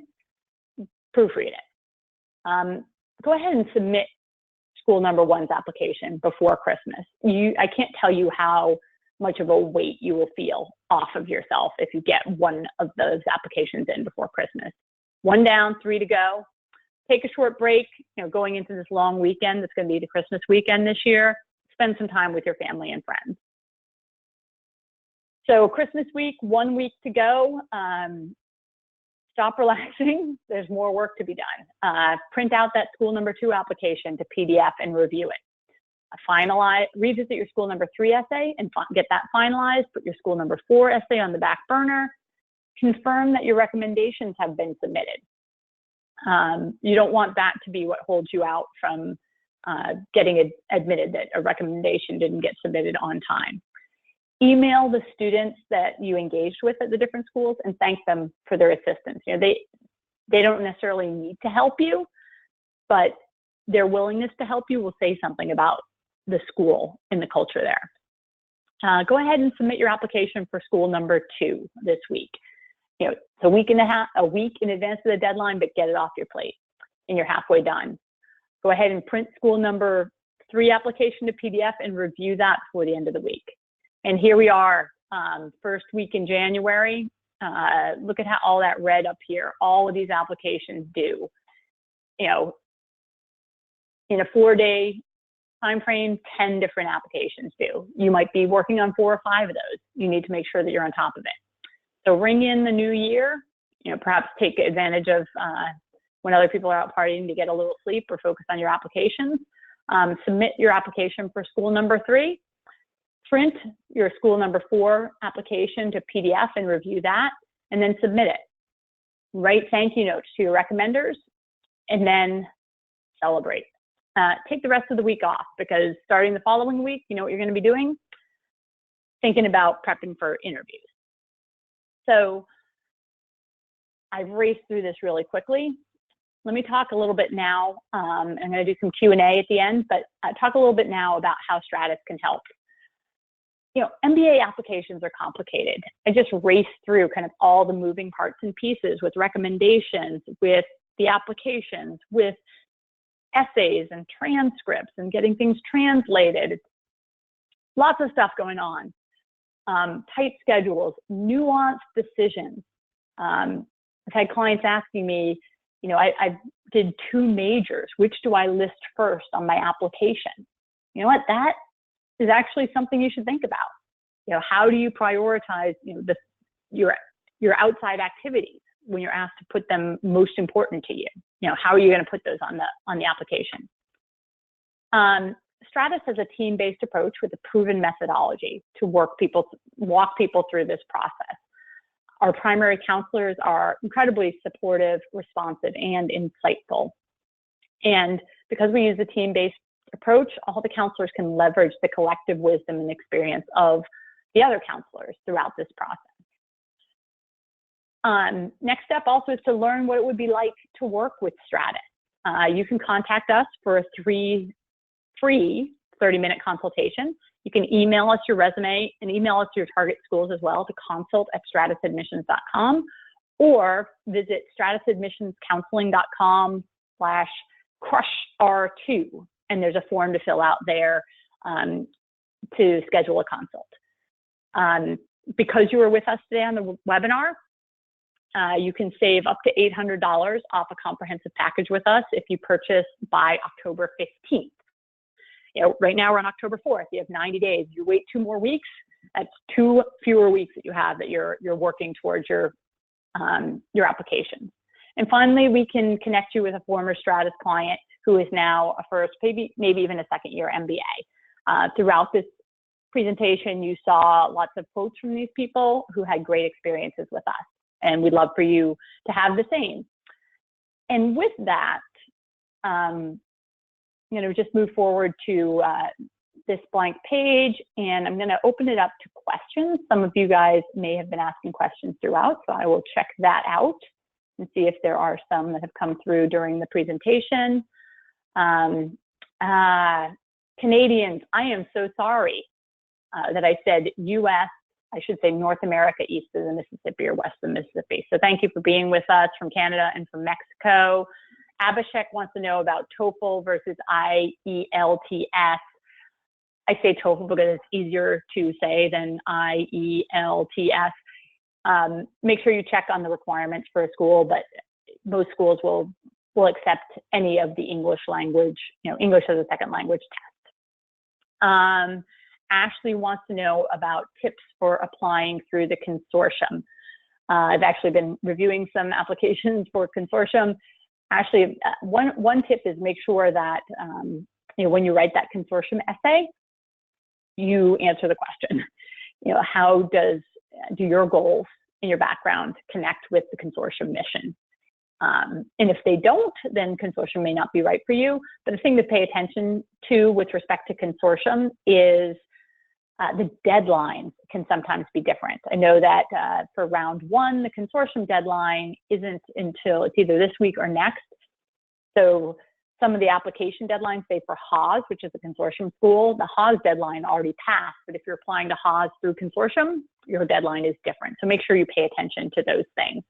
Proofread it. Go ahead and submit school number 1's application before Christmas. I can't tell you how much of a weight you will feel off of yourself if you get one of those applications in before Christmas. 1 down, 3 to go. Take a short break, going into this long weekend that's going to be the Christmas weekend this year. Spend some time with your family and friends. So Christmas week, 1 week to go. Stop relaxing. There's more work to be done. Print out that school number 2 application to PDF and review it. Revisit your school number 3 essay and get that finalized. Put your school number 4 essay on the back burner. Confirm that your recommendations have been submitted. You don't want that to be what holds you out from getting admitted, that a recommendation didn't get submitted on time. Email the students that you engaged with at the different schools and thank them for their assistance. They don't necessarily need to help you, but their willingness to help you will say something about the school and the culture there. Go ahead and submit your application for school number 2 this week. It's a week in advance of the deadline, but get it off your plate and you're halfway done. Go ahead and print school number 3 application to PDF and review that before the end of the week. And here we are, first week in January. Look at how all that red up here, all of these applications due. In a 4-day time frame, 10 different applications due. You might be working on 4 or 5 of those. You need to make sure that you're on top of it. So ring in the new year, perhaps take advantage of when other people are out partying to get a little sleep or focus on your applications. Submit your application for school number 3. Print your school number 4 application to PDF and review that, and then submit it. Write thank you notes to your recommenders, and then celebrate. Take the rest of the week off, because starting the following week, you know what you're going to be doing? Thinking about prepping for interviews. So I've raced through this really quickly. Let me talk a little bit now. I'm going to do some Q&A at the end, but talk a little bit now about how Stratus can help. MBA applications are complicated. I just raced through kind of all the moving parts and pieces with recommendations, with the applications, with essays and transcripts and getting things translated. Lots of stuff going on. Tight schedules, nuanced decisions. I've had clients asking me, I did 2 majors. Which do I list first on my application? You know what? That is actually something you should think about. How do you prioritize, your outside activities when you're asked to put them most important to you? How are you going to put those on the application? Stratus has a team-based approach with a proven methodology to walk people through this process. Our primary counselors are incredibly supportive, responsive, and insightful. And because we use a team-based approach, all the counselors can leverage the collective wisdom and experience of the other counselors throughout this process. Next step also is to learn what it would be like to work with Stratus. You can contact us for a free 30-minute consultation. You can email us your resume and email us your target schools as well to consult@stratusadmissions.com, or visit stratusadmissionscounseling.com/crushR2, and there's a form to fill out there to schedule a consult. Because you were with us today on the webinar, you can save up to $800 off a comprehensive package with us if you purchase by October 15th. Right now we're on October 4th. You have 90 days. You wait 2 more weeks, that's 2 fewer weeks that you have that you're working towards your your applications. And finally, we can connect you with a former Stratus client who is now a first, maybe even a second year MBA. Throughout this presentation, you saw lots of quotes from these people who had great experiences with us, and we'd love for you to have the same. And with that, just move forward to this blank page, and I'm going to open it up to questions. Some of you guys may have been asking questions throughout, so I will check that out and see if there are some that have come through during the presentation. Canadians, I am so sorry that I said US, I should say North America, east of the Mississippi or west of the Mississippi. So thank you for being with us from Canada and from Mexico. Abhishek wants to know about TOEFL versus IELTS. I say TOEFL because it's easier to say than IELTS. Make sure you check on the requirements for a school, but most schools will accept any of the English language, English as a second language test. Ashley wants to know about tips for applying through the consortium. I've actually been reviewing some applications for consortium. Actually, one tip is make sure that when you write that consortium essay, you answer the question. How do your goals and your background connect with the consortium mission? And if they don't, then consortium may not be right for you. But the thing to pay attention to with respect to consortium is the deadlines can sometimes be different. I know that for round one, the consortium deadline isn't until it's either this week or next. So some of the application deadlines, say for Haas, which is a consortium school, the Haas deadline already passed. But if you're applying to Haas through consortium, your deadline is different. So make sure you pay attention to those things.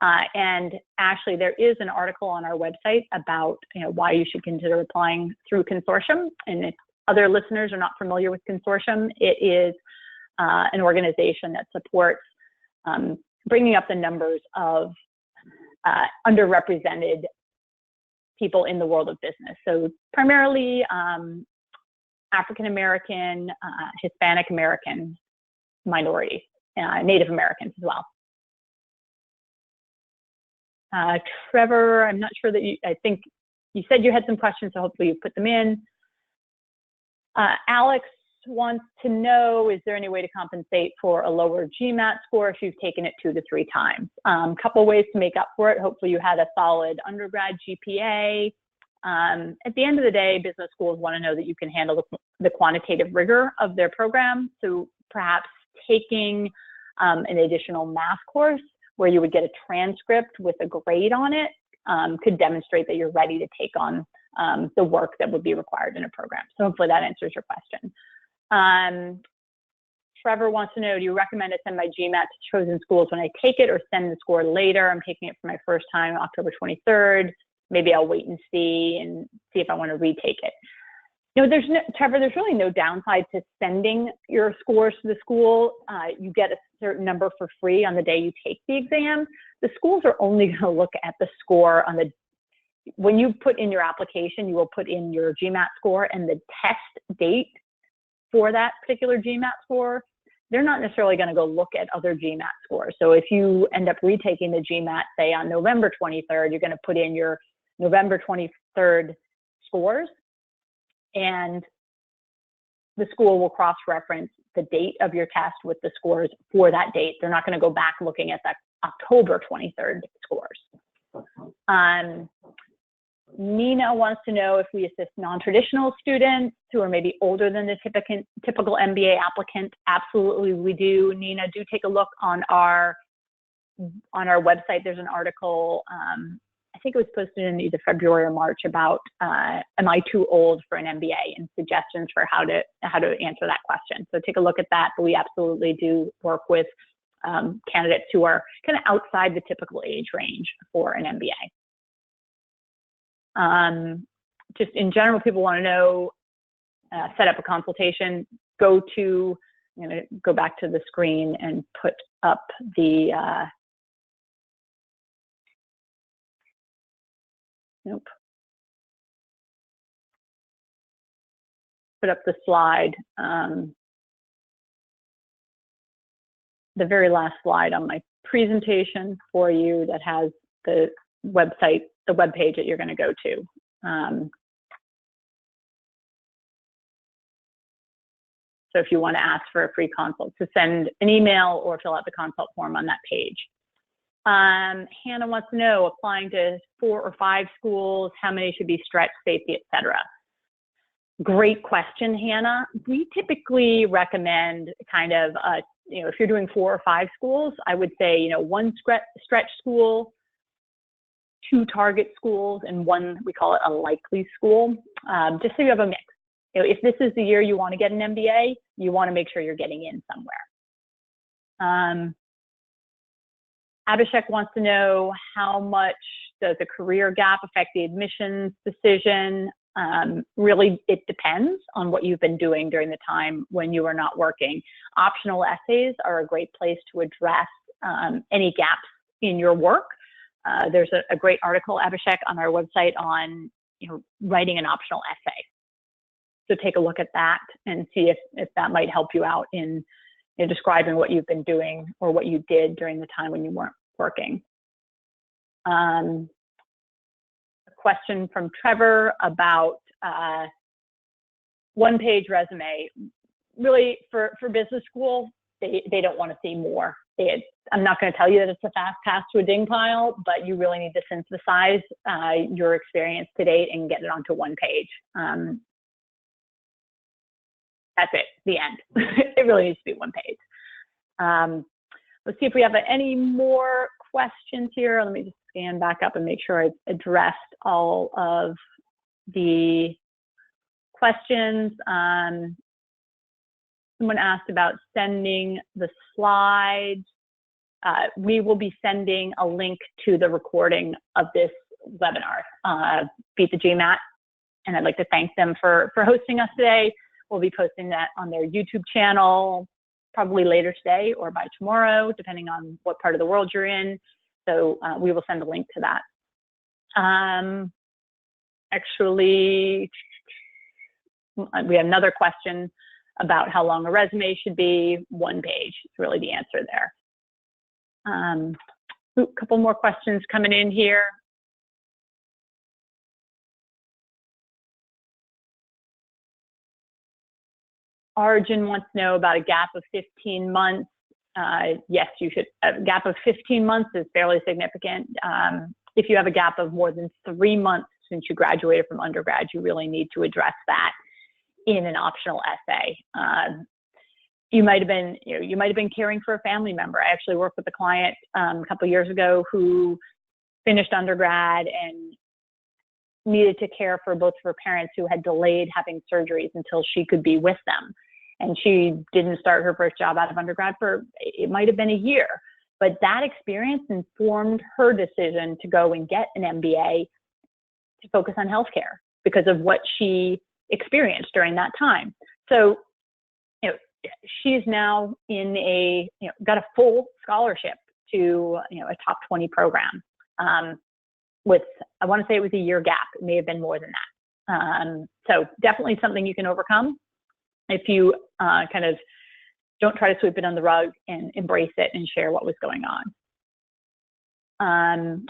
And Ashley, there is an article on our website about why you should consider applying through consortium. And if other listeners are not familiar with consortium, it is an organization that supports bringing up the numbers of underrepresented people in the world of business. So primarily African American, Hispanic American minorities, Native Americans as well. Trevor, I'm not sure that I think you said you had some questions, so hopefully you put them in. Alex wants to know, is there any way to compensate for a lower GMAT score if you've taken it 2 to 3 times? Couple ways to make up for it. Hopefully you had a solid undergrad GPA. At the end of the day, business schools want to know that you can handle the quantitative rigor of their program. So perhaps taking an additional math course where you would get a transcript with a grade on it could demonstrate that you're ready to take on the work that would be required in a program. So hopefully that answers your question. Trevor wants to know, do you recommend I send my GMAT to chosen schools when I take it or send the score later? I'm taking it for my first time, October 23rd. Maybe I'll wait and see if I want to retake it. Trevor, there's really no downside to sending your scores to the school. You get a certain number for free on the day you take the exam. The schools are only going to look at the score on when you put in your application, you will put in your GMAT score and the test date for that particular GMAT score. They're not necessarily going to go look at other GMAT scores. So if you end up retaking the GMAT, say on November 23rd, you're going to put in your November 23rd scores, and the school will cross-reference the date of your test with the scores for that date. They're not going to go back looking at that October 23rd scores. Nina wants to know if we assist non-traditional students who are maybe older than the typical MBA applicant. Absolutely, we do. Nina, do take a look on our website. There's an article, I think it was posted in either February or March, about am I too old for an MBA, and suggestions for how to answer that question. So take a look at that. But we absolutely do work with candidates who are kind of outside the typical age range for an MBA. Just in general, people want to know, set up a consultation, I'm going to go back to the screen and put up the, put up the slide, the very last slide on my presentation for you that has the website, the web page that you're going to go to. So if you want to ask for a free consult, to send an email or fill out the consult form on that page. Hannah wants to know, applying to 4 or 5 schools, how many should be stretch, safety, etc. Great question, Hannah. We typically recommend kind of, if you're doing 4 or 5 schools, I would say, 1 stretch school, 2 target schools, and 1, we call it a likely school, just so you have a mix. If this is the year you want to get an MBA, you want to make sure you're getting in somewhere. Abhishek wants to know, how much does a career gap affect the admissions decision? Really, it depends on what you've been doing during the time when you are not working. Optional essays are a great place to address any gaps in your work. There's a great article, Abhishek, on our website on writing an optional essay. So take a look at that and see if that might help you out in describing what you've been doing or what you did during the time when you weren't working. A question from Trevor about one-page resume. Really, for business school, they don't want to see more. I'm not going to tell you that it's a fast pass to a ding pile, but you really need to synthesize your experience to date and get it onto one page. That's it, the end. It really needs to be one page. Let's see if we have any more questions here. Let me just scan back up and make sure I've addressed all of the questions. Someone asked about sending the slides. We will be sending a link to the recording of this webinar, Beat the GMAT, and I'd like to thank them for hosting us today. We'll be posting that on their YouTube channel probably later today or by tomorrow, depending on what part of the world you're in. So we will send a link to that. Actually, we have another question about how long a resume should be. One page is really the answer there. A couple more questions coming in here. Arjun wants to know about a gap of 15 months. Yes, you should. A gap of 15 months is fairly significant. If you have a gap of more than 3 months since you graduated from undergrad, you really need to address that in an optional essay. You might have been, you might have been caring for a family member. I actually worked with a client a couple of years ago who finished undergrad and needed to care for both of her parents who had delayed having surgeries until she could be with them. And she didn't start her first job out of undergrad for, it might have been a year. But that experience informed her decision to go and get an MBA to focus on healthcare because of what she experienced during that time. So, she's now in got a full scholarship to, a top 20 program. With, I want to say it was a year gap. It may have been more than that. So definitely something you can overcome if you kind of don't try to sweep it on the rug and embrace it and share what was going on.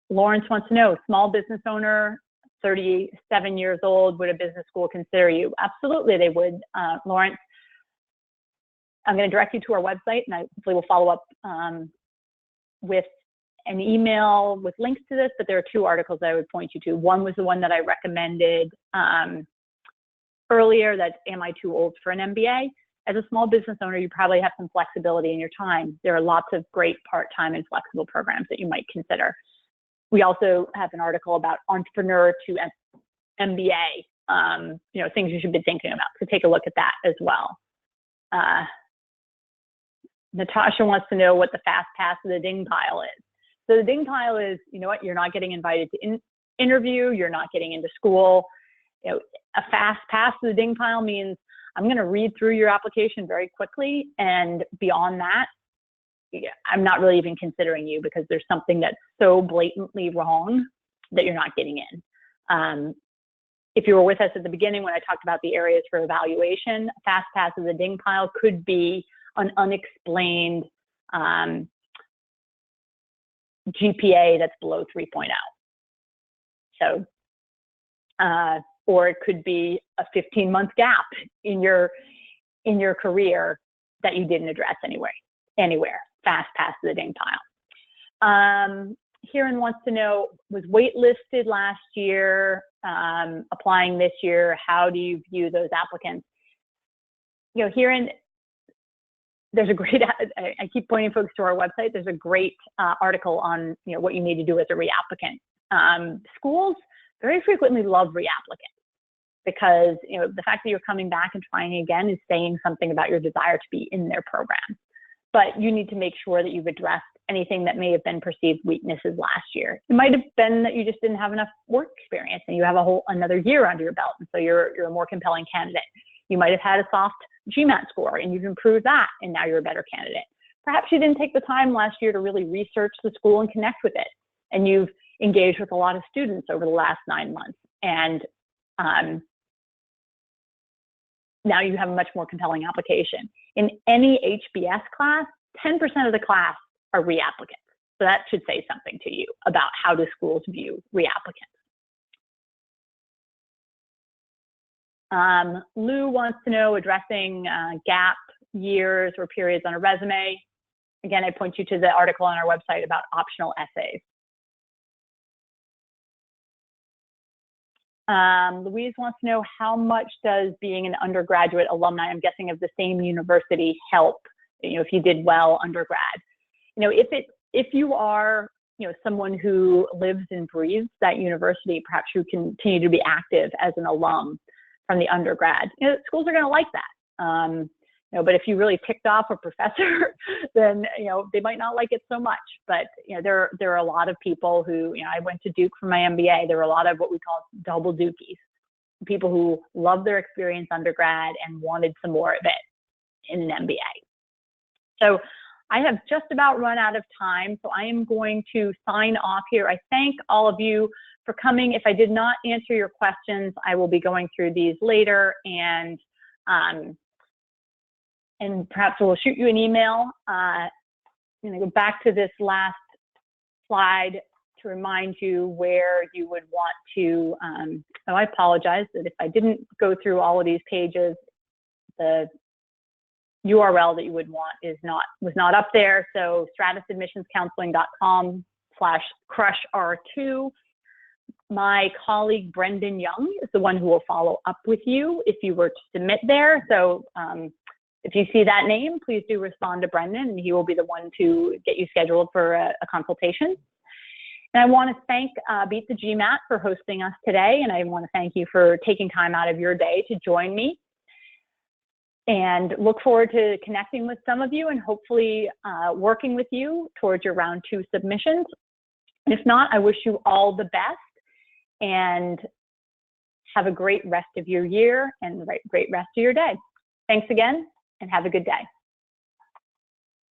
Lawrence wants to know, small business owner, 37 years old, would a business school consider you? Absolutely, they would, Lawrence. I'm going to direct you to our website, and I hopefully will follow up with an email with links to this, but there are 2 articles that I would point you to. One was the one that I recommended earlier, that Am I Too Old for an MBA? As a small business owner, you probably have some flexibility in your time. There are lots of great part-time and flexible programs that you might consider. We also have an article about entrepreneur to MBA, things you should be thinking about. So take a look at that as well. Natasha wants to know what the fast pass of the ding pile is. So the ding pile is, you're not getting invited to interview, you're not getting into school. A fast pass to the ding pile means I'm going to read through your application very quickly, and beyond that, I'm not really even considering you because there's something that's so blatantly wrong that you're not getting in. If you were with us at the beginning when I talked about the areas for evaluation, fast pass of the ding pile could be an unexplained GPA that's below 3.0. So, or it could be a 15-month gap in your career that you didn't address anywhere. Fast pass to the ding pile. Kieran wants to know, was waitlisted last year, applying this year, how do you view those applicants? You know, Kieran, there's a great, I keep pointing folks to our website, there's a great article on, you know, what you need to do as a reapplicant. Schools very frequently love reapplicants because, you know, the fact that you're coming back and trying again is saying something about your desire to be in their program. But you need to make sure that you've addressed anything that may have been perceived weaknesses last year. It might have been that you just didn't have enough work experience and you have another year under your belt, and so you're a more compelling candidate. You might have had a soft GMAT score and you've improved that, and now you're a better candidate. Perhaps you didn't take the time last year to really research the school and connect with it, and you've engaged with a lot of students over the last 9 months, and now you have a much more compelling application. In any HBS class, 10% of the class are reapplicants. So that should say something to you about how do schools view reapplicants. Lou wants to know, addressing gap years or periods on a resume. Again, I point you to the article on our website about optional essays. Louise wants to know, how much does being an undergraduate alumni, I'm guessing of the same university, help, you know, if you did well undergrad? You know, if you are, you know, someone who lives and breathes that university, perhaps you continue to be active as an alum from the undergrad. You know, schools are going to like that. You know, but if you really ticked off a professor, then, you know, they might not like it so much. But, you know, there are a lot of people who, you know, I went to Duke for my MBA. There were a lot of what we call double Dukies, people who loved their experience undergrad and wanted some more of it in an MBA. So I have just about run out of time, so I am going to sign off here. I thank all of you for coming. If I did not answer your questions, I will be going through these later, and perhaps we'll shoot you an email. I'm going to go back to this last slide to remind you where you would want to, oh, I apologize that if I didn't go through all of these pages, the URL that you would want was not up there. So stratusadmissionscounseling.com/crushR2. My colleague Brendan Young is the one who will follow up with you if you were to submit there. So if you see that name, please do respond to Brendan, and he will be the one to get you scheduled for a consultation. And I want to thank Beat the GMAT for hosting us today, and I want to thank you for taking time out of your day to join me. And look forward to connecting with some of you and hopefully working with you towards your round 2 submissions. If not, I wish you all the best and have a great rest of your year and a great rest of your day. Thanks again, and have a good day.